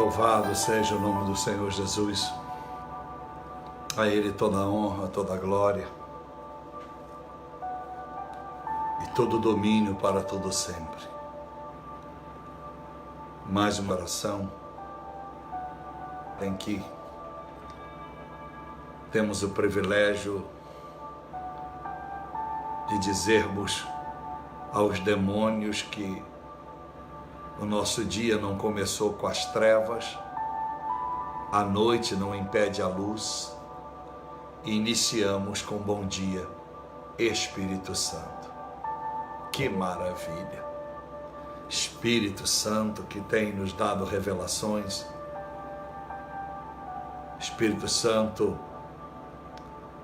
Louvado seja o nome do Senhor Jesus. A Ele toda a honra, toda a glória e todo o domínio para todo sempre. Mais uma oração em que temos o privilégio de dizermos aos demônios que o nosso dia não começou com as trevas, a noite não impede a luz, e iniciamos com bom dia, Espírito Santo. Que maravilha! Espírito Santo que tem nos dado revelações, Espírito Santo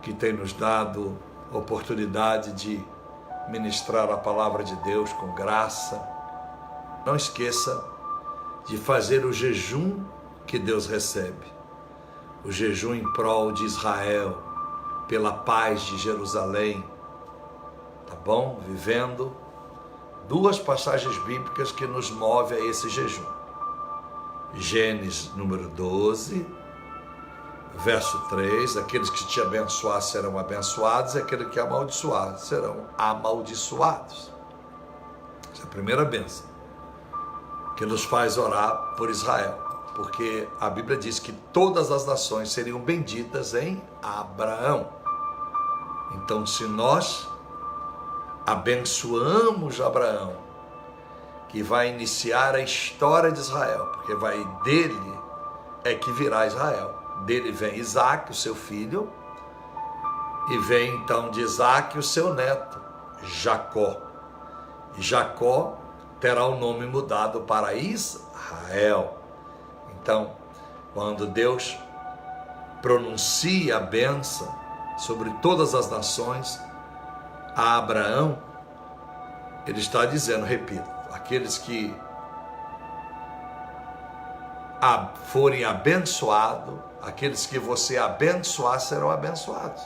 que tem nos dado oportunidade de ministrar a palavra de Deus com graça. Não esqueça de fazer o jejum que Deus recebe, o jejum em prol de Israel, pela paz de Jerusalém, tá bom? Vivendo duas passagens bíblicas que nos movem a esse jejum. Gênesis número 12, verso 3, aqueles que te abençoar serão abençoados, e aqueles que amaldiçoar serão amaldiçoados. Essa é a primeira bênção que nos faz orar por Israel, porque a Bíblia diz que todas as nações seriam benditas em Abraão. Então, se nós abençoamos Abraão, que vai iniciar a história de Israel, porque dele é que virá Israel. Dele vem Isaac, o seu filho, e vem então de Isaac o seu neto, Jacó. E Jacó terá o nome mudado para Israel. Então, quando Deus pronuncia a bênção sobre todas as nações a Abraão, ele está dizendo, repito, aqueles que forem abençoados, aqueles que você abençoar serão abençoados.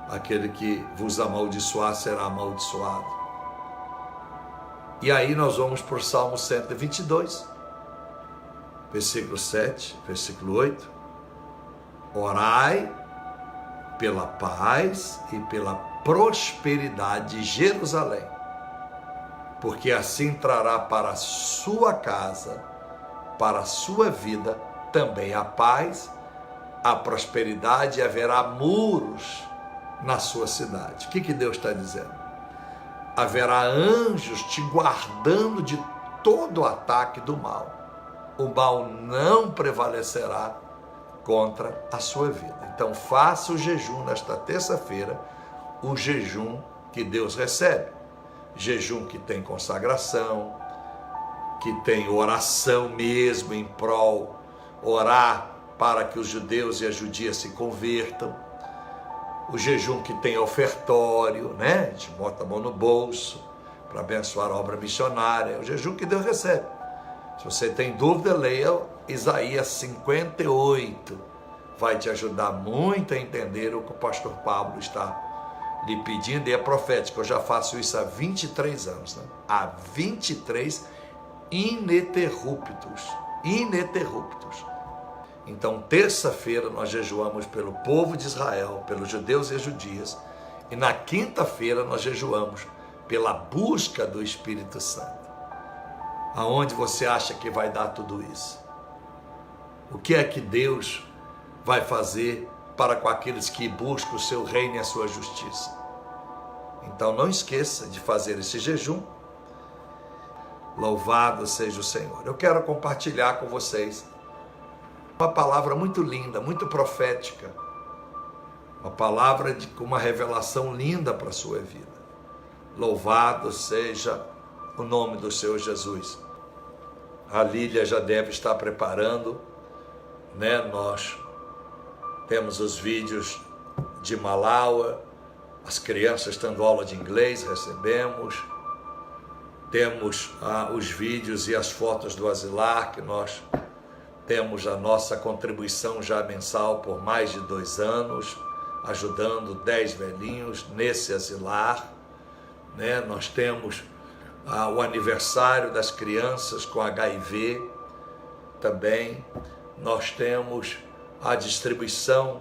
Aquele que vos amaldiçoar será amaldiçoado. E aí nós vamos para o Salmo 122, versículo 7, versículo 8. Orai pela paz e pela prosperidade de Jerusalém, porque assim trará para a sua casa, para a sua vida, também a paz, a prosperidade, e haverá muros na sua cidade. O que Deus está dizendo? Haverá anjos te guardando de todo o ataque do mal. O mal não prevalecerá contra a sua vida. Então faça o jejum nesta terça-feira, o jejum que Deus recebe. Jejum que tem consagração, que tem oração mesmo em prol, orar para que os judeus e as judias se convertam. O jejum que tem ofertório, né? A gente bota a mão no bolso para abençoar a obra missionária. É o jejum que Deus recebe. Se você tem dúvida, leia Isaías 58. Vai te ajudar muito a entender o que o pastor Pablo está lhe pedindo. E é profético. Eu já faço isso há 23 anos. Né? Há 23 ininterruptos. Então, terça-feira nós jejuamos pelo povo de Israel, pelos judeus e as judias, e na quinta-feira nós jejuamos pela busca do Espírito Santo. Aonde você acha que vai dar tudo isso? O que é que Deus vai fazer para com aqueles que buscam o seu reino e a sua justiça? Então não esqueça de fazer esse jejum. Louvado seja o Senhor. Eu quero compartilhar com vocês uma palavra muito linda, muito profética. Uma palavra com uma revelação linda para a sua vida. Louvado seja o nome do Senhor Jesus. A Lília já deve estar preparando, né? Nós temos os vídeos de Malaua, as crianças tendo aula de inglês, recebemos. Temos os vídeos e as fotos do asilar, que nós temos a nossa contribuição já mensal por mais de 2 anos, ajudando 10 velhinhos nesse asilar, né? Nós temos o aniversário das crianças com HIV, também nós temos a distribuição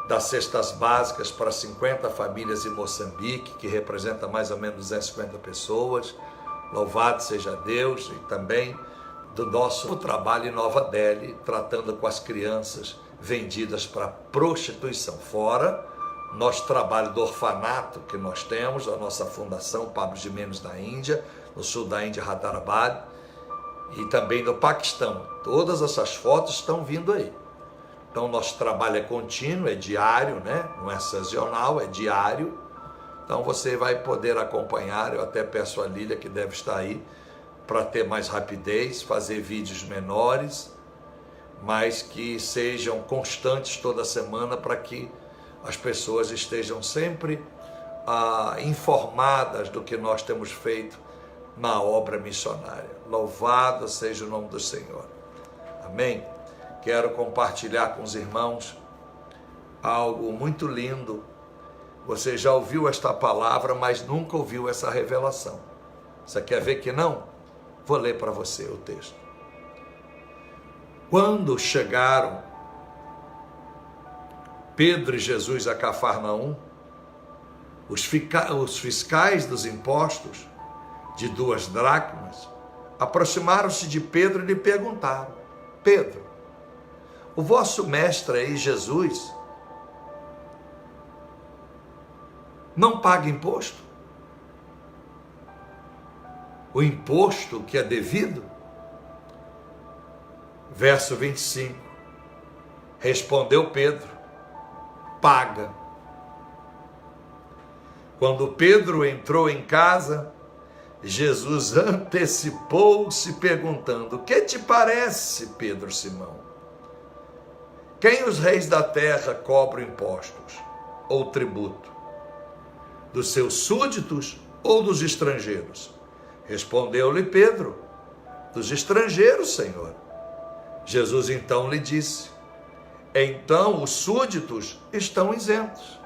das cestas básicas para 50 famílias em Moçambique, que representa mais ou menos 250 pessoas. Louvado seja Deus. E também do nosso trabalho em Nova Delhi, tratando com as crianças vendidas para prostituição. Fora nosso trabalho do orfanato que nós temos, a nossa fundação Pablo Jimenez na Índia, no sul da Índia, Hyderabad, e também do Paquistão. Todas essas fotos estão vindo aí. Então, nosso trabalho é contínuo, é diário, né? Não é sazonal, é diário. Então, você vai poder acompanhar. Eu até peço a Lília, que deve estar aí, para ter mais rapidez, fazer vídeos menores, mas que sejam constantes toda semana, para que as pessoas estejam sempre informadas do que nós temos feito na obra missionária. Louvado seja o nome do Senhor. Amém? Quero compartilhar com os irmãos algo muito lindo. Você já ouviu esta palavra, mas nunca ouviu essa revelação. Você quer ver que não? Vou ler para você o texto. Quando chegaram Pedro e Jesus a Cafarnaum, os fiscais dos impostos de 2 dracmas aproximaram-se de Pedro e lhe perguntaram: Pedro, o vosso mestre aí, Jesus, não paga imposto? O imposto que é devido? Verso 25. Respondeu Pedro: paga. Quando Pedro entrou em casa, Jesus antecipou-se perguntando: que te parece, Pedro Simão? Quem os reis da terra cobram impostos ou tributo? Dos seus súditos ou dos estrangeiros? Respondeu-lhe Pedro: dos estrangeiros, Senhor. Jesus então lhe disse: então os súditos estão isentos.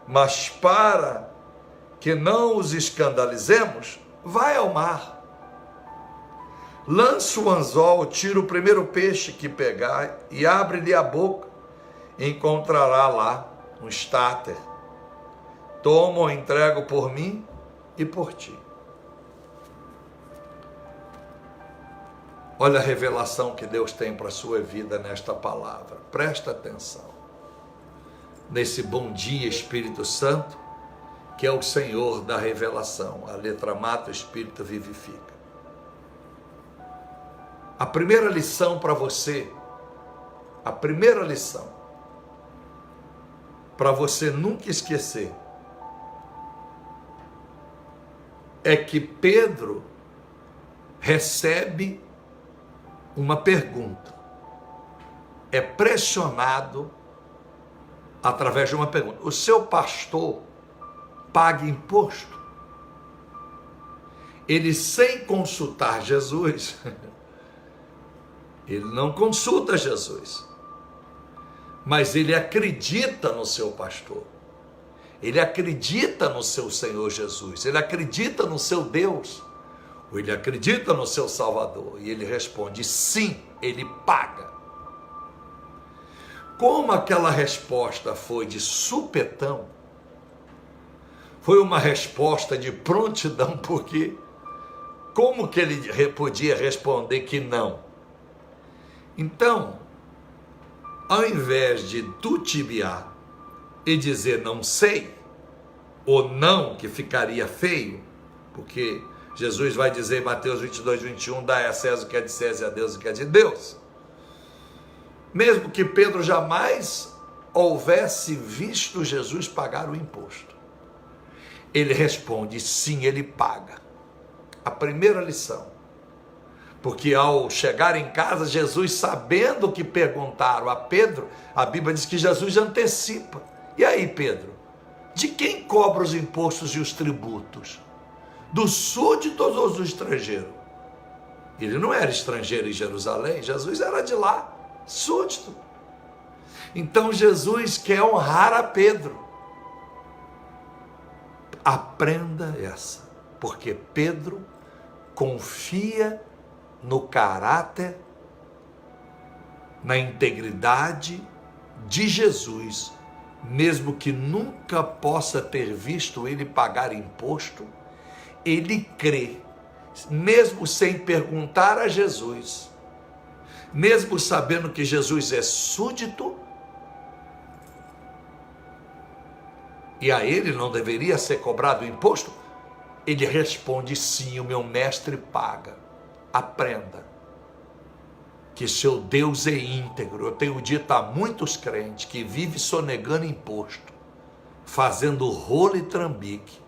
Mas para que não os escandalizemos, vai ao mar. Lança o anzol, tira o primeiro peixe que pegar e abre-lhe a boca. Encontrará lá um estáter. Toma ou entrego por mim e por ti. Olha a revelação que Deus tem para a sua vida nesta palavra. Presta atenção. Nesse bom dia, Espírito Santo, que é o Senhor da revelação. A letra mata, o Espírito vivifica. A primeira lição para você, a primeira lição, para você nunca esquecer, é que Pedro recebe uma pergunta, é pressionado através de uma pergunta: o seu pastor paga imposto? Ele, sem consultar Jesus, ele não consulta Jesus, mas ele acredita no seu pastor, ele acredita no seu Senhor Jesus, ele acredita no seu Deus, ou ele acredita no seu Salvador, e ele responde: sim, ele paga. Como aquela resposta foi de supetão, foi uma resposta de prontidão, porque como que ele podia responder que não? Então, ao invés de tutibiar e dizer não sei, ou não, que ficaria feio, porque Jesus vai dizer em Mateus 22, 21, dai a César o que é de César e a Deus o que é de Deus. Mesmo que Pedro jamais houvesse visto Jesus pagar o imposto, ele responde: sim, ele paga. A primeira lição. Porque ao chegar em casa, Jesus, sabendo que perguntaram a Pedro, a Bíblia diz que Jesus antecipa: e aí, Pedro, de quem cobra os impostos e os tributos? Dos súditos ou do estrangeiro? Ele não era estrangeiro em Jerusalém, Jesus era de lá, súdito. Então Jesus quer honrar a Pedro. Aprenda essa, porque Pedro confia no caráter, na integridade de Jesus, mesmo que nunca possa ter visto ele pagar imposto, ele crê, mesmo sem perguntar a Jesus, mesmo sabendo que Jesus é súdito, e a ele não deveria ser cobrado o imposto, ele responde: sim, o meu mestre paga. Aprenda que seu Deus é íntegro. Eu tenho dito a muitos crentes que vivem sonegando imposto, fazendo rolo e trambique.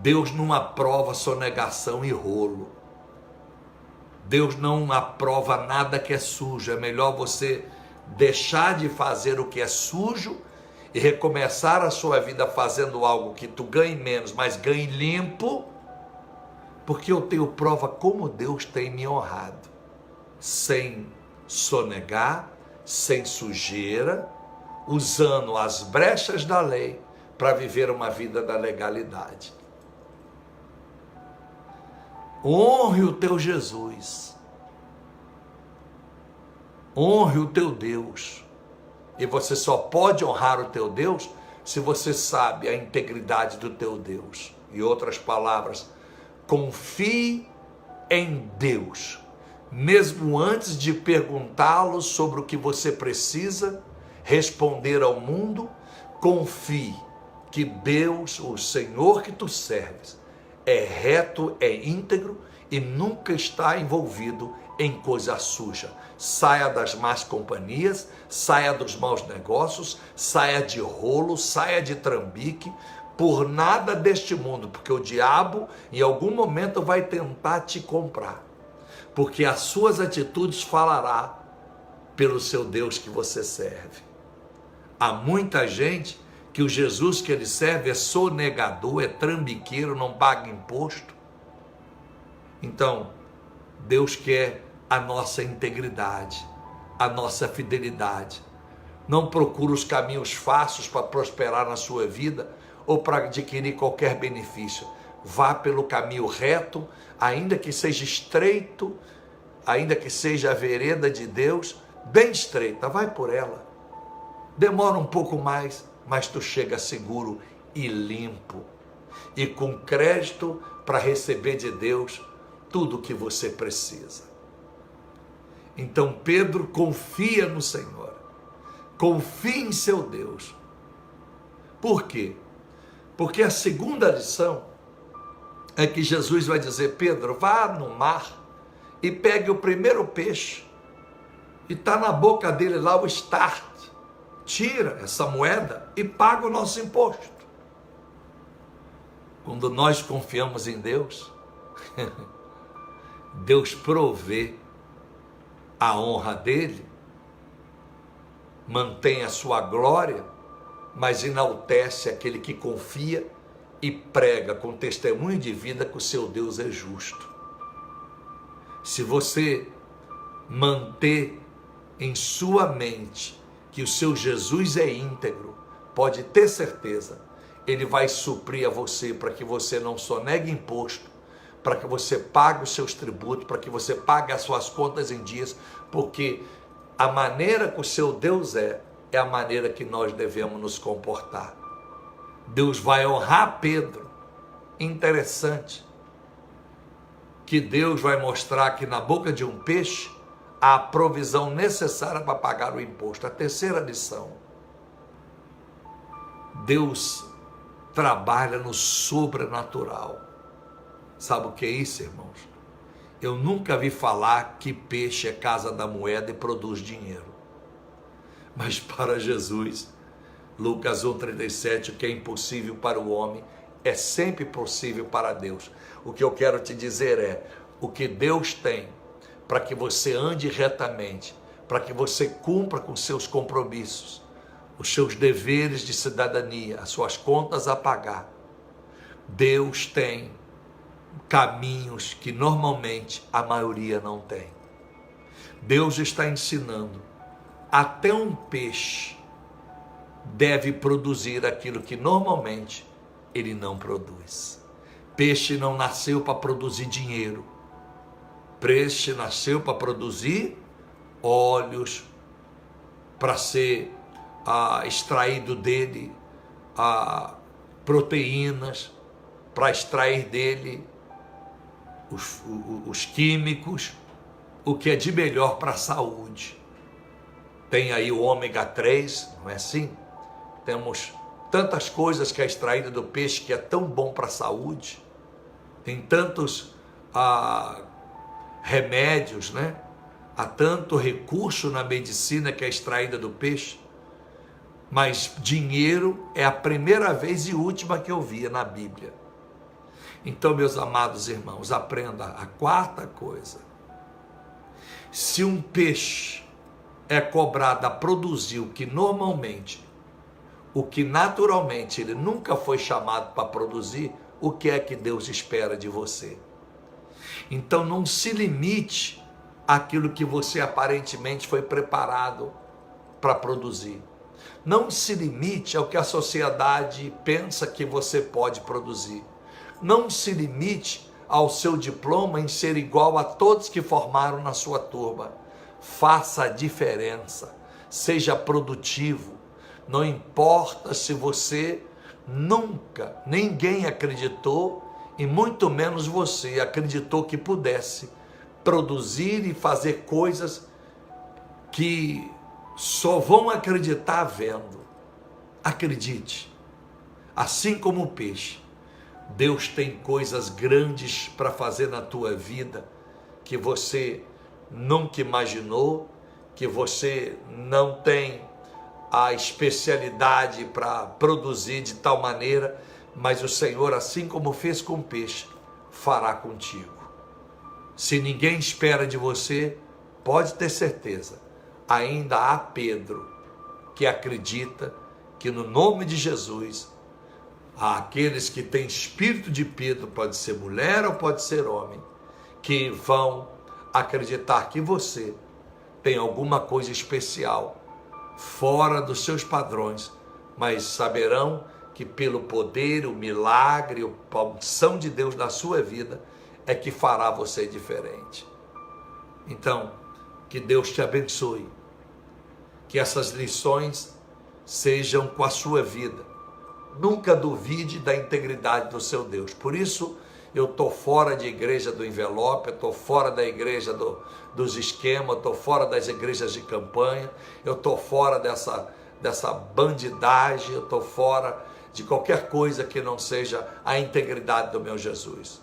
Deus não aprova sonegação e rolo. Deus não aprova nada que é sujo. É melhor você deixar de fazer o que é sujo e recomeçar a sua vida fazendo algo que tu ganhe menos, mas ganhe limpo, porque eu tenho prova como Deus tem me honrado, sem sonegar, sem sujeira, usando as brechas da lei para viver uma vida da legalidade. Honre o teu Jesus, honre o teu Deus. E você só pode honrar o teu Deus se você sabe a integridade do teu Deus. Em outras palavras, confie em Deus, mesmo antes de perguntá-lo sobre o que você precisa responder ao mundo. Confie que Deus, o Senhor que tu serves, é reto, é íntegro e nunca está envolvido em coisa suja. Saia das más companhias, saia dos maus negócios, saia de rolo, saia de trambique, por nada deste mundo, porque o diabo em algum momento vai tentar te comprar, porque as suas atitudes falará pelo seu Deus que você serve. Há muita gente que o Jesus que ele serve é sonegador, é trambiqueiro, não paga imposto. Então, Deus quer a nossa integridade, a nossa fidelidade. Não procure os caminhos fáceis para prosperar na sua vida ou para adquirir qualquer benefício. Vá pelo caminho reto, ainda que seja estreito, ainda que seja a vereda de Deus, bem estreita, vai por ela. Demora um pouco mais, mas tu chega seguro e limpo, e com crédito para receber de Deus tudo o que você precisa. Então Pedro confia no Senhor, confia em seu Deus. Por quê? Porque a segunda lição é que Jesus vai dizer: Pedro, vá no mar e pegue o primeiro peixe, e está na boca dele lá o start, tira essa moeda e paga o nosso imposto. Quando nós confiamos em Deus, Deus provê a honra dele, mantém a sua glória, mas enaltece aquele que confia e prega com testemunho de vida que o seu Deus é justo. Se você manter em sua mente que o seu Jesus é íntegro, pode ter certeza, ele vai suprir a você para que você não sonegue imposto, para que você pague os seus tributos, para que você pague as suas contas em dias, porque a maneira que o seu Deus é a maneira que nós devemos nos comportar. Deus vai honrar Pedro. Interessante que Deus vai mostrar que na boca de um peixe há a provisão necessária para pagar o imposto. A terceira lição: Deus trabalha no sobrenatural. Sabe o que é isso, irmãos? Eu nunca vi falar que peixe é casa da moeda e produz dinheiro. Mas para Jesus, Lucas 1,37, o que é impossível para o homem é sempre possível para Deus. O que eu quero te dizer é, o que Deus tem para que você ande retamente, para que você cumpra com seus compromissos, os seus deveres de cidadania, as suas contas a pagar. Deus tem caminhos que normalmente a maioria não tem. Deus está ensinando, até um peixe deve produzir aquilo que normalmente ele não produz. Peixe não nasceu para produzir dinheiro. Peixe nasceu para produzir óleos, para ser extraído dele proteínas, para extrair dele os químicos, o que é de melhor para a saúde. Tem aí o ômega 3, não é assim? Temos tantas coisas que é extraída do peixe que é tão bom para a saúde. Tem tantos remédios, né? Há tanto recurso na medicina que é extraída do peixe. Mas dinheiro é a primeira vez e última que eu via na Bíblia. Então, meus amados irmãos, aprenda a quarta coisa. Se um peixe é cobrado a produzir o que naturalmente ele nunca foi chamado para produzir, o que é que Deus espera de você? Então não se limite àquilo que você aparentemente foi preparado para produzir. Não se limite ao que a sociedade pensa que você pode produzir. Não se limite ao seu diploma em ser igual a todos que formaram na sua turma. Faça a diferença, seja produtivo. Não importa se você ninguém acreditou, e muito menos você acreditou que pudesse produzir e fazer coisas que só vão acreditar vendo. Acredite, assim como o peixe, Deus tem coisas grandes para fazer na tua vida que você nunca imaginou, que você não tem a especialidade para produzir de tal maneira, mas o Senhor, assim como fez com o peixe, fará contigo. Se ninguém espera de você, pode ter certeza, ainda há Pedro que acredita que no nome de Jesus, há aqueles que têm espírito de Pedro, pode ser mulher ou pode ser homem, que vão acreditar que você tem alguma coisa especial, fora dos seus padrões, mas saberão que pelo poder, o milagre, a unção de Deus na sua vida, é que fará você diferente. Então, que Deus te abençoe, que essas lições sejam com a sua vida. Nunca duvide da integridade do seu Deus. Por isso, eu estou fora de igreja do envelope, eu estou fora da igreja dos esquemas, eu estou fora das igrejas de campanha, eu estou fora dessa bandidagem, eu estou fora de qualquer coisa que não seja a integridade do meu Jesus.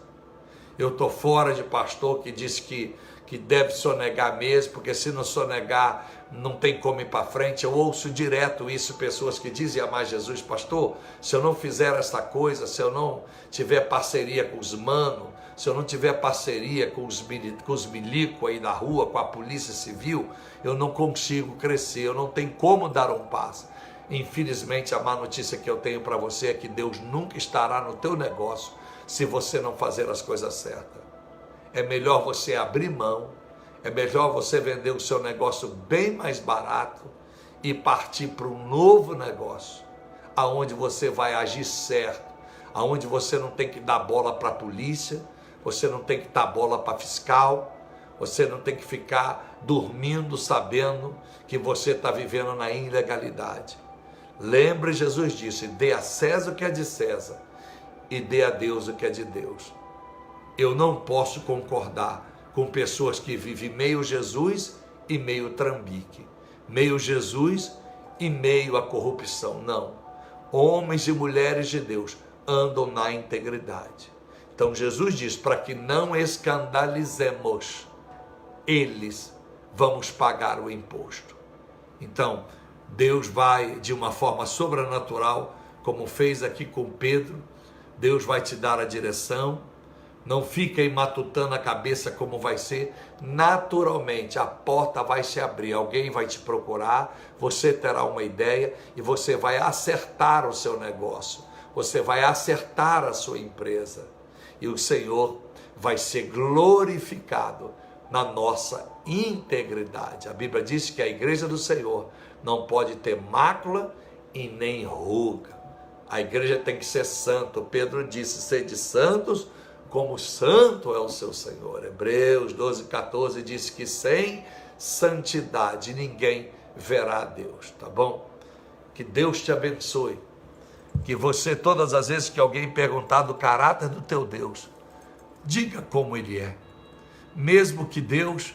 Eu estou fora de pastor que diz que deve sonegar mesmo, porque se não sonegar não tem como ir para frente. Eu ouço direto isso, pessoas que dizem amar Jesus: pastor, se eu não fizer essa coisa, se eu não tiver parceria com os manos, se eu não tiver parceria com os milicos aí da rua, com a polícia civil, eu não consigo crescer, eu não tenho como dar um passo. Infelizmente, a má notícia que eu tenho para você é que Deus nunca estará no teu negócio se você não fazer as coisas certas. É melhor você abrir mão, é melhor você vender o seu negócio bem mais barato e partir para um novo negócio, aonde você vai agir certo, aonde você não tem que dar bola para a polícia, você não tem que dar bola para fiscal, você não tem que ficar dormindo sabendo que você está vivendo na ilegalidade. Lembre, Jesus disse: dê a César o que é de César e dê a Deus o que é de Deus. Eu não posso concordar com pessoas que vivem meio Jesus e meio trambique, meio Jesus e meio a corrupção. Não. Homens e mulheres de Deus andam na integridade. Então Jesus diz: para que não escandalizemos eles, vamos pagar o imposto. Então Deus vai, de uma forma sobrenatural, como fez aqui com Pedro, Deus vai te dar a direção. Não fica aí matutando a cabeça como vai ser. Naturalmente a porta vai se abrir, alguém vai te procurar, você terá uma ideia e você vai acertar o seu negócio, você vai acertar a sua empresa e o Senhor vai ser glorificado na nossa integridade. A Bíblia diz que a igreja do Senhor não pode ter mácula e nem ruga. A igreja tem que ser santa. Pedro disse: sede santos como santo é o seu Senhor. Hebreus 12:14 diz que sem santidade ninguém verá a Deus, tá bom? Que Deus te abençoe, que você, todas as vezes que alguém perguntar do caráter do teu Deus, diga como ele é, mesmo que Deus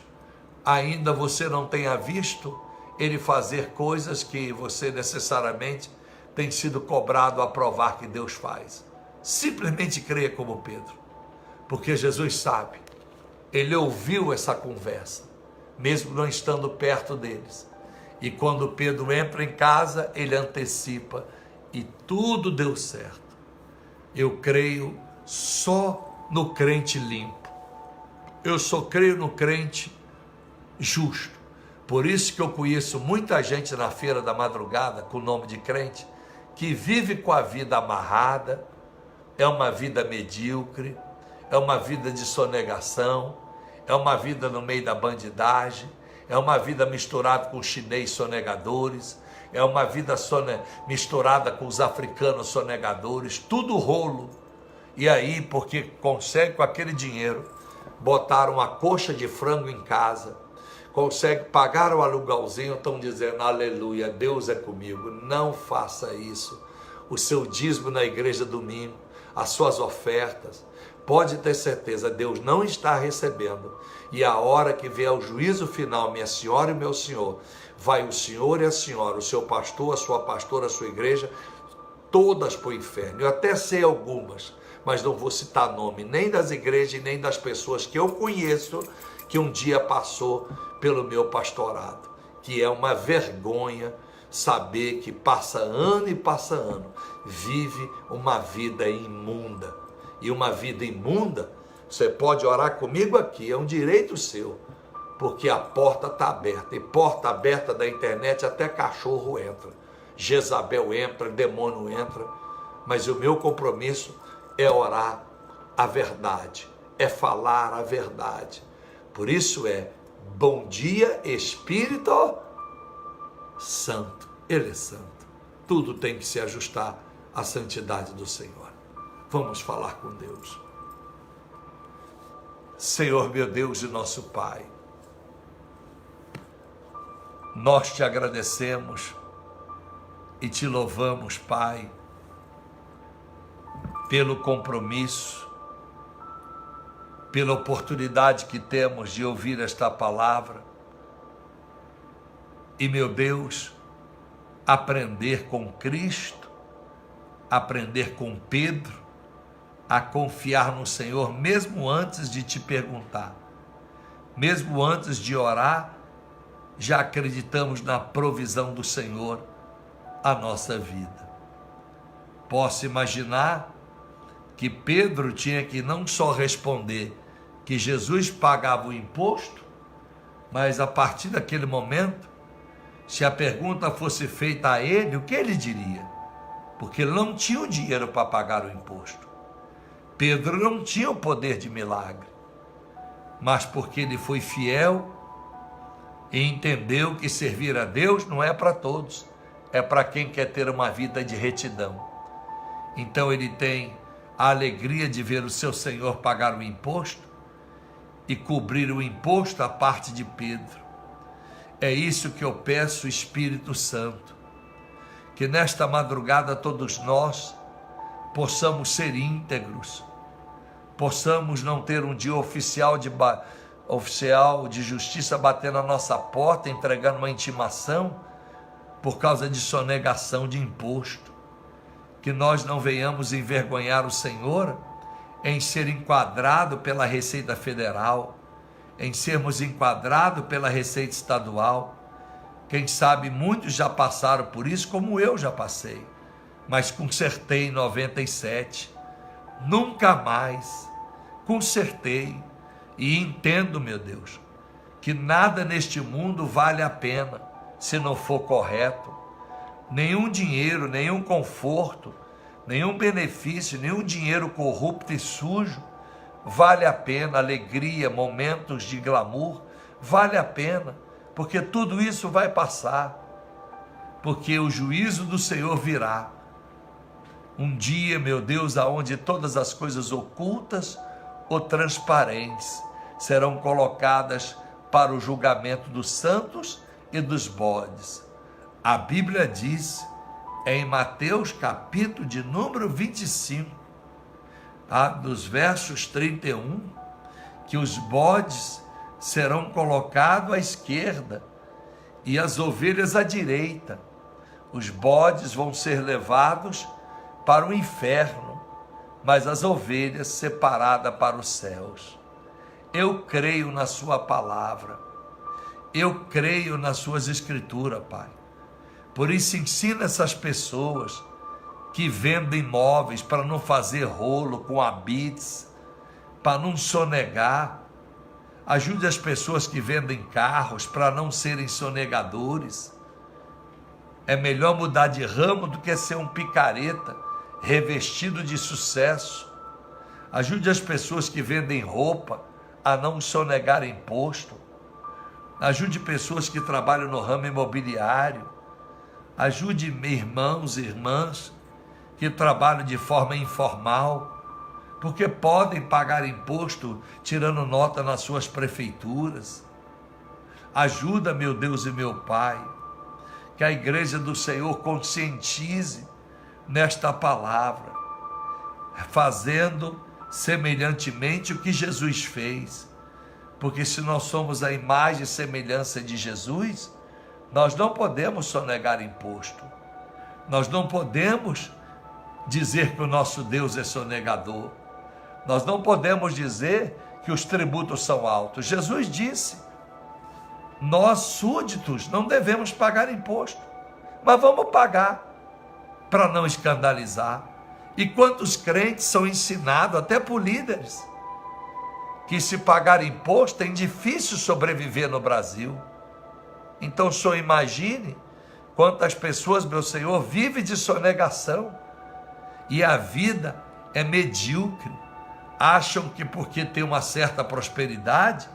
ainda você não tenha visto ele fazer coisas que você necessariamente tem sido cobrado a provar que Deus faz. Simplesmente creia como Pedro, porque Jesus sabe, ele ouviu essa conversa, mesmo não estando perto deles. E quando Pedro entra em casa, ele antecipa e tudo deu certo. Eu creio só no crente limpo. Eu só creio no crente justo. Por isso que eu conheço muita gente na feira da madrugada, com o nome de crente, que vive com a vida amarrada, é uma vida medíocre, é uma vida de sonegação, é uma vida no meio da bandidagem, é uma vida misturada com os chinês sonegadores, é uma vida misturada com os africanos sonegadores, tudo rolo. E aí, porque consegue com aquele dinheiro botar uma coxa de frango em casa, consegue pagar o aluguelzinho, estão dizendo, aleluia, Deus é comigo. Não faça isso. O seu dízimo na igreja domingo, as suas ofertas, pode ter certeza, Deus não está recebendo. E a hora que vier o juízo final, minha senhora e meu senhor, vai o senhor e a senhora, o seu pastor, a sua pastora, a sua igreja, todas para o inferno. Eu até sei algumas, mas não vou citar nome, nem das igrejas, nem das pessoas que eu conheço, que um dia passou pelo meu pastorado, que é uma vergonha saber que passa ano e passa ano, vive uma vida imunda. E uma vida imunda, você pode orar comigo aqui, é um direito seu, porque a porta está aberta, e porta aberta da internet até cachorro entra, Jezabel entra, demônio entra, mas o meu compromisso é orar a verdade, é falar a verdade. Por isso bom dia Espírito Santo, ele é santo, tudo tem que se ajustar à santidade do Senhor. Vamos falar com Deus. Senhor meu Deus e nosso Pai, nós te agradecemos e te louvamos, Pai, pelo compromisso, pela oportunidade que temos de ouvir esta palavra e, meu Deus, aprender com Cristo, aprender com Pedro, a confiar no Senhor, mesmo antes de te perguntar, mesmo antes de orar, já acreditamos na provisão do Senhor à nossa vida. Posso imaginar que Pedro tinha que não só responder que Jesus pagava o imposto, mas a partir daquele momento, se a pergunta fosse feita a ele, o que ele diria? Porque ele não tinha o dinheiro para pagar o imposto. Pedro não tinha o poder de milagre, mas porque ele foi fiel e entendeu que servir a Deus não é para todos, é para quem quer ter uma vida de retidão. Então ele tem a alegria de ver o seu Senhor pagar o imposto e cobrir o imposto à parte de Pedro. É isso que eu peço, Espírito Santo, que nesta madrugada todos nós possamos ser íntegros, possamos não ter um dia oficial de justiça bater na nossa porta, entregando uma intimação por causa de sonegação de imposto, que nós não venhamos envergonhar o Senhor em ser enquadrado pela Receita Federal, em sermos enquadrados pela Receita Estadual. Quem sabe muitos já passaram por isso, como eu já passei, mas consertei em 97, nunca mais, consertei e entendo, meu Deus, que nada neste mundo vale a pena se não for correto. Nenhum dinheiro, nenhum conforto, nenhum benefício, nenhum dinheiro corrupto e sujo vale a pena. Alegria, momentos de glamour, vale a pena, porque tudo isso vai passar, porque o juízo do Senhor virá. Um dia, meu Deus, aonde todas as coisas ocultas ou transparentes, serão colocadas para o julgamento dos santos e dos bodes. A Bíblia diz, em Mateus capítulo de número 25, dos versos 31, que os bodes serão colocados à esquerda e as ovelhas à direita. Os bodes vão ser levados para o inferno, mas as ovelhas separadas para os céus. Eu creio na sua palavra, eu creio nas suas escrituras, Pai. Por isso ensina essas pessoas que vendem imóveis para não fazer rolo com habites, para não sonegar. Ajude as pessoas que vendem carros para não serem sonegadores. É melhor mudar de ramo do que ser um picareta revestido de sucesso. Ajude as pessoas que vendem roupa a não sonegar imposto. Ajude pessoas que trabalham no ramo imobiliário. Ajude irmãos e irmãs que trabalham de forma informal, porque podem pagar imposto tirando nota nas suas prefeituras. Ajuda, meu Deus e meu Pai, que a igreja do Senhor conscientize nesta palavra, fazendo semelhantemente o que Jesus fez, porque se nós somos a imagem e semelhança de Jesus, nós não podemos sonegar imposto, nós não podemos dizer que o nosso Deus é sonegador, nós não podemos dizer que os tributos são altos. Jesus disse, nós súditos não devemos pagar imposto, mas vamos pagar para não escandalizar. E quantos crentes são ensinados até por líderes que se pagar imposto é difícil sobreviver no Brasil. Então só imagine quantas pessoas, meu Senhor, vivem de sonegação e a vida é medíocre. Acham que porque tem uma certa prosperidade,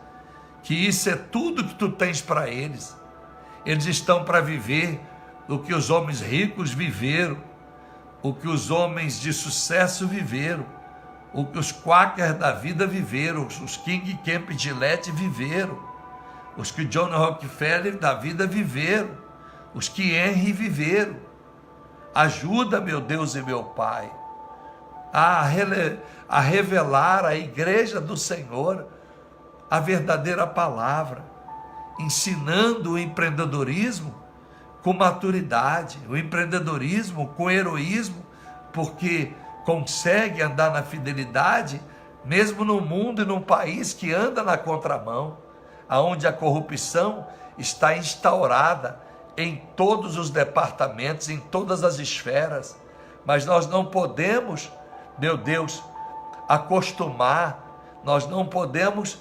que isso é tudo que tu tens para eles. Eles estão para viver o que os homens ricos viveram, o que os homens de sucesso viveram, o que os quakers da vida viveram, os King Kemp Gillette viveram, os que John Rockefeller da vida viveram, os que Henry viveram. Ajuda, meu Deus e meu Pai, a revelar à igreja do Senhor a verdadeira palavra, ensinando o empreendedorismo com maturidade, o empreendedorismo com heroísmo, porque consegue andar na fidelidade, mesmo no mundo e num país que anda na contramão, aonde a corrupção está instaurada em todos os departamentos, em todas as esferas. Mas nós não podemos, meu Deus, acostumar, nós não podemos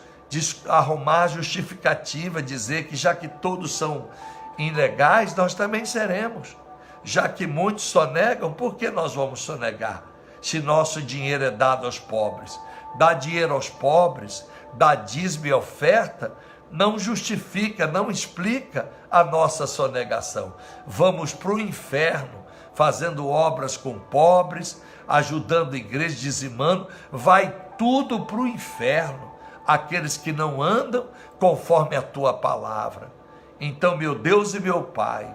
arrumar justificativa, dizer que já que todos são ilegais, nós também seremos. Já que muitos sonegam, por que nós vamos sonegar? Se nosso dinheiro é dado aos pobres. Dar dinheiro aos pobres, dar dízimo e oferta, não justifica, não explica a nossa sonegação. Vamos para o inferno, fazendo obras com pobres, ajudando a igreja, dizimando, vai tudo para o inferno, aqueles que não andam conforme a tua palavra. Então, meu Deus e meu Pai,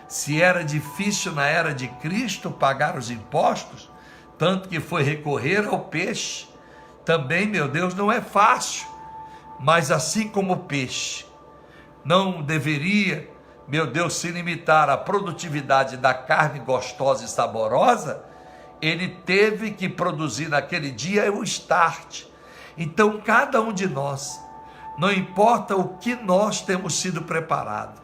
se era difícil na era de Cristo pagar os impostos, tanto que foi recorrer ao peixe, também, meu Deus, não é fácil, mas assim como o peixe não deveria, meu Deus, se limitar à produtividade da carne gostosa e saborosa, ele teve que produzir naquele dia o start. Então, cada um de nós, não importa o que nós temos sido preparados,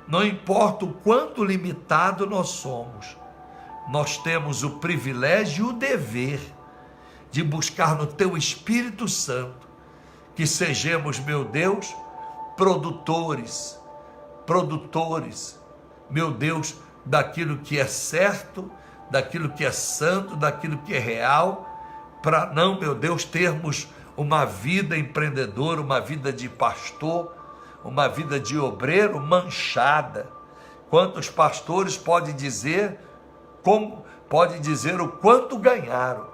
não importa o quanto limitado nós somos, nós temos o privilégio e o dever de buscar no Teu Espírito Santo, que sejamos, meu Deus, produtores, meu Deus, daquilo que é certo, daquilo que é santo, daquilo que é real, para não, meu Deus, termos uma vida empreendedora, uma vida de pastor, uma vida de obreiro manchada. Quantos pastores podem dizer, como pode dizer o quanto ganharam,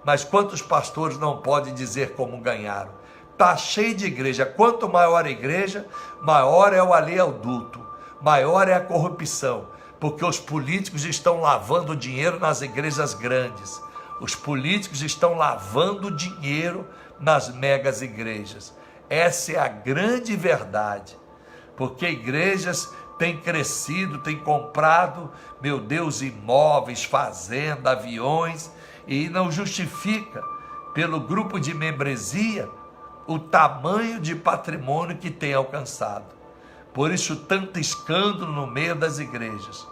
mas quantos pastores não podem dizer como ganharam? Está cheio de igreja. Quanto maior a igreja, maior é o oleoduto, maior é a corrupção, porque os políticos estão lavando dinheiro nas igrejas grandes. Os políticos estão lavando dinheiro nas megas igrejas. Essa é a grande verdade, porque igrejas têm crescido, têm comprado, meu Deus, imóveis, fazenda, aviões, e não justifica, pelo grupo de membresia, o tamanho de patrimônio que tem alcançado. Por isso tanto escândalo no meio das igrejas,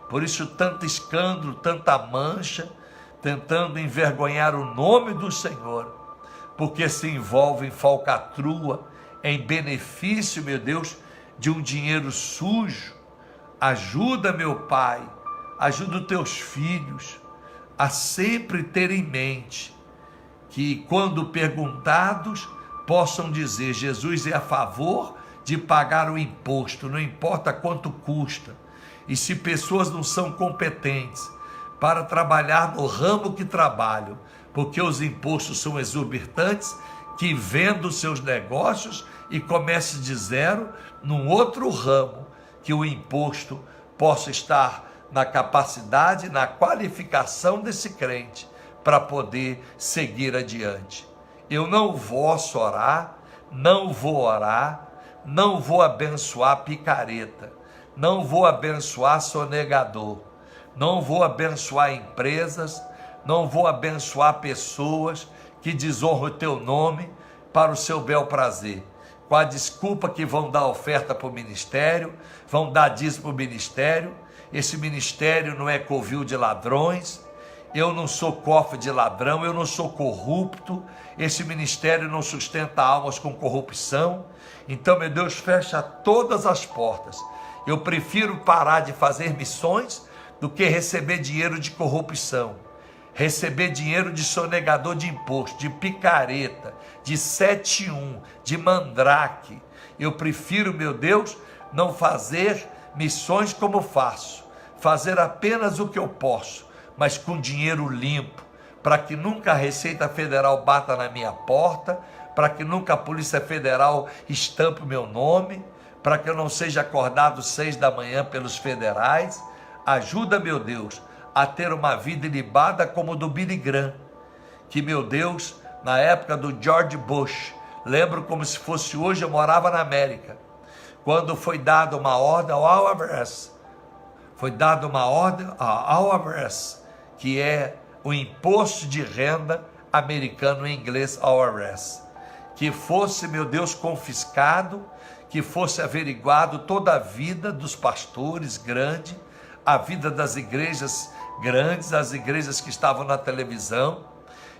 por isso tanto escândalo, tanta mancha, tentando envergonhar o nome do Senhor, porque se envolve em falcatrua, em benefício, meu Deus, de um dinheiro sujo. Ajuda, meu Pai, ajuda os teus filhos a sempre ter em mente que, quando perguntados, possam dizer: Jesus é a favor de pagar o imposto, não importa quanto custa. E se pessoas não são competentes para trabalhar no ramo que trabalham, porque os impostos são exorbitantes, que vendam seus negócios e comece de zero num outro ramo, que o imposto possa estar na capacidade, na qualificação desse crente para poder seguir adiante. Eu não posso orar, não vou orar, não vou abençoar picareta, não vou abençoar sonegador, não vou abençoar empresas, não vou abençoar pessoas que desonram o teu nome para o seu bel prazer, com a desculpa que vão dar oferta para o ministério, vão dar dízimo para o ministério. Esse ministério não é covil de ladrões, eu não sou cofre de ladrão, eu não sou corrupto, esse ministério não sustenta almas com corrupção. Então, meu Deus, fecha todas as portas. Eu prefiro parar de fazer missões do que receber dinheiro de corrupção, receber dinheiro de sonegador de imposto, de picareta, de 71, de mandrake. Eu prefiro, meu Deus, não fazer missões como faço, fazer apenas o que eu posso, mas com dinheiro limpo, para que nunca a Receita Federal bata na minha porta, para que nunca a Polícia Federal estampe o meu nome, para que eu não seja acordado 6 da manhã pelos federais. Ajuda, meu Deus, a ter uma vida ilibada como do Billy Graham, que, meu Deus, na época do George Bush, lembro como se fosse hoje, eu morava na América, quando foi dada uma ordem ao IRS, que é o imposto de renda americano, em inglês IRS, que fosse, meu Deus, confiscado, que fosse averiguado toda a vida dos pastores grandes, a vida das igrejas grandes, as igrejas que estavam na televisão.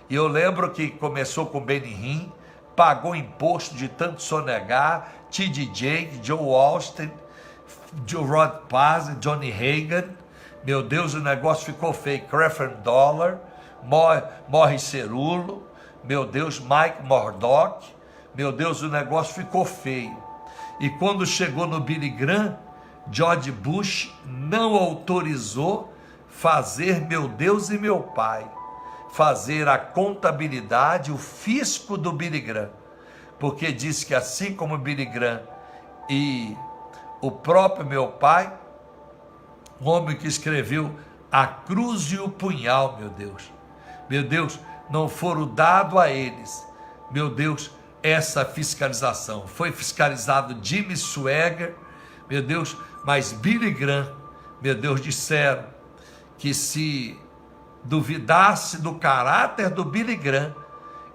E eu lembro que começou com Benny Hinn, pagou imposto de tanto sonegar, T.D. Jakes, Joe Austin, Joe Rod Paz, Johnny Hagan. Meu Deus, o negócio ficou feio. Crefton Dollar, Morris Cerulo, meu Deus, Mike Murdock. Meu Deus, o negócio ficou feio. E quando chegou no Billy Graham, George Bush não autorizou fazer, meu Deus e meu Pai, fazer a contabilidade, o fisco do Billy Graham, porque disse que assim como Billy Graham e o próprio meu pai, o homem que escreveu A Cruz e o Punhal, meu Deus, não foram dados a eles, meu Deus, essa fiscalização. Foi fiscalizado Jimmy Swaggart, meu Deus, mas Billy Graham, meu Deus, disseram que se duvidasse do caráter do Billy Graham,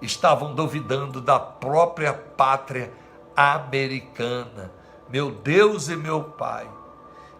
estavam duvidando da própria pátria americana. Meu Deus e meu Pai,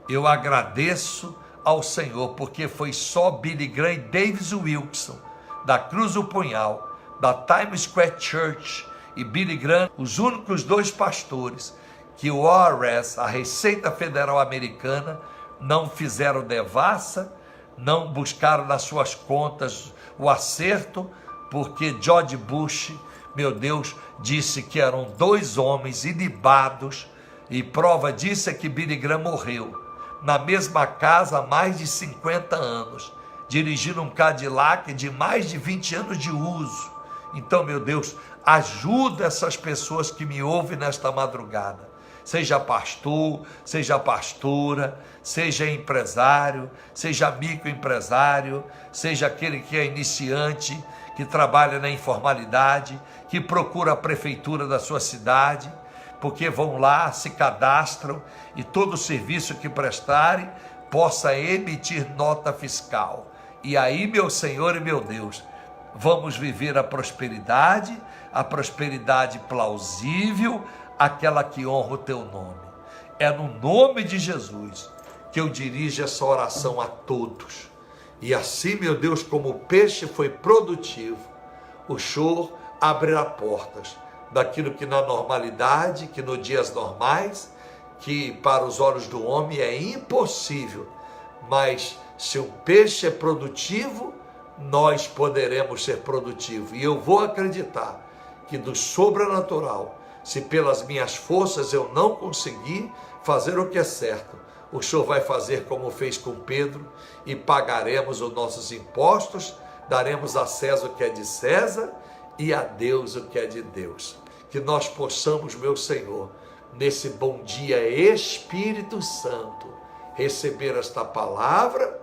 eu agradeço ao Senhor, porque foi só Billy Graham e Davis Wilkerson, da Cruz do Punhal, da Times Square Church, e Billy Graham, os únicos 2 pastores que o IRS, a Receita Federal Americana, não fizeram devassa, não buscaram nas suas contas o acerto, porque George Bush, meu Deus, disse que eram 2 homens ilibados, e prova disso é que Billy Graham morreu na mesma casa há mais de 50 anos. dirigindo um Cadillac de mais de 20 anos de uso. Então, meu Deus, ajuda essas pessoas que me ouvem nesta madrugada. Seja pastor, seja pastora, seja empresário, seja microempresário, seja aquele que é iniciante, que trabalha na informalidade, que procura a prefeitura da sua cidade, porque vão lá, se cadastram e todo serviço que prestarem possa emitir nota fiscal. E aí, meu Senhor e meu Deus, vamos viver a prosperidade plausível, aquela que honra o teu nome. É no nome de Jesus que eu dirijo essa oração a todos. E assim, meu Deus, como o peixe foi produtivo, o Senhor abrirá portas daquilo que na normalidade, que nos dias normais, que para os olhos do homem é impossível, mas se o peixe é produtivo, nós poderemos ser produtivos. E eu vou acreditar que do sobrenatural, se pelas minhas forças eu não conseguir fazer o que é certo, o Senhor vai fazer como fez com Pedro, e pagaremos os nossos impostos, daremos a César o que é de César e a Deus o que é de Deus. Que nós possamos, meu Senhor, nesse bom dia, Espírito Santo, receber esta palavra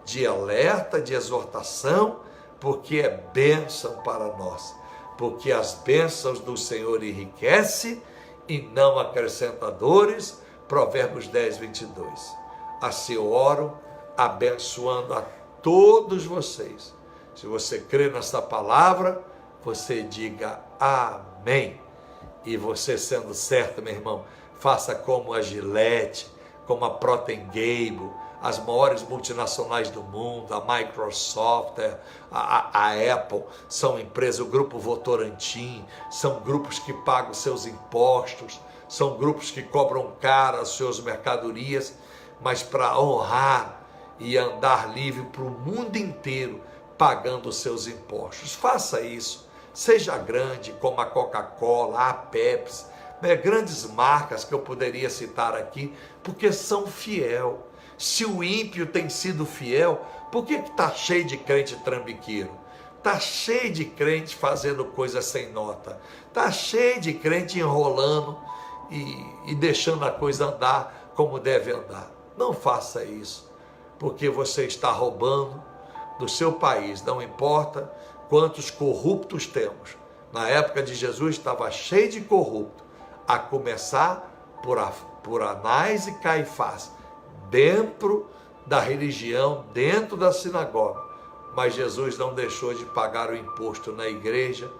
de alerta, de exortação, porque é bênção para nós. Porque as bênçãos do Senhor enriquecem e não acrescenta dores. Provérbios 10, 22. Assim eu oro, abençoando a todos vocês. Se você crê nessa palavra, você diga amém. E você, sendo certo, meu irmão, faça como a Gillette, como a Procter & Gamble, as maiores multinacionais do mundo, a Microsoft, a Apple, são empresas, o grupo Votorantim, são grupos que pagam seus impostos, são grupos que cobram caro as suas mercadorias, mas para honrar e andar livre para o mundo inteiro, pagando os seus impostos. Faça isso, seja grande, como a Coca-Cola, a Pepsi, grandes marcas que eu poderia citar aqui, porque são fiel. Se o ímpio tem sido fiel, por que está cheio de crente trambiqueiro? Está cheio de crente fazendo coisas sem nota. Está cheio de crente enrolando e deixando a coisa andar como deve andar. Não faça isso, porque você está roubando do seu país. Não importa quantos corruptos temos. Na época de Jesus estava cheio de corrupto, a começar por Anás e Caifás, dentro da religião, dentro da sinagoga. Mas Jesus não deixou de pagar o imposto na igreja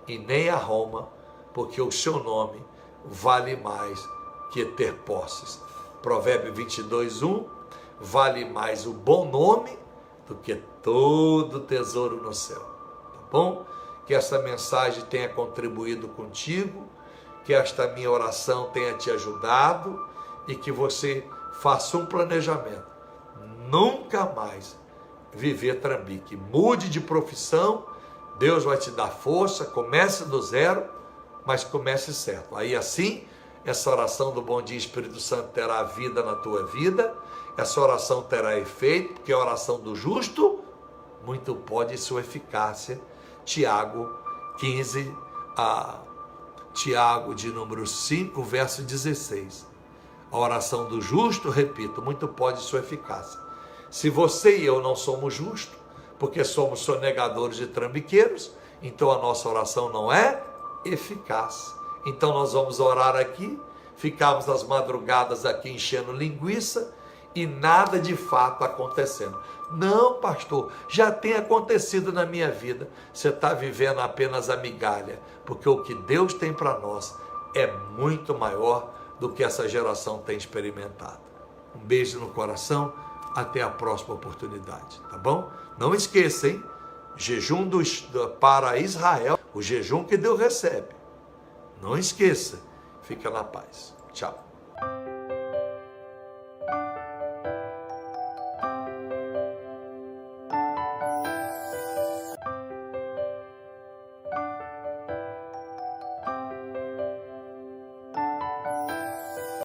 e nem a Roma, porque o seu nome vale mais que ter posses. Provérbio 22, 1, vale mais o bom nome do que todo tesouro no céu. Tá bom? Que essa mensagem tenha contribuído contigo, que esta minha oração tenha te ajudado e que você faça um planejamento. Nunca mais viver trambique. Mude de profissão, Deus vai te dar força, comece do zero, mas comece certo. Aí assim, essa oração do Bom Dia Espírito Santo terá vida na tua vida, essa oração terá efeito, porque a oração do justo, muito pode e sua eficácia. Tiago 15, Tiago de número 5, verso 16. A oração do justo, repito, muito pode sua eficácia. Se você e eu não somos justos, porque somos sonegadores e trambiqueiros, então a nossa oração não é eficaz. Então nós vamos orar aqui, ficamos nas madrugadas aqui enchendo linguiça e nada de fato acontecendo. Não, pastor, já tem acontecido na minha vida. Você está vivendo apenas a migalha, porque o que Deus tem para nós é muito maior do que essa geração tem experimentado. Um beijo no coração, até a próxima oportunidade, tá bom? Não esqueça, hein? Jejum para Israel, o jejum que Deus recebe. Não esqueça, fica na paz. Tchau.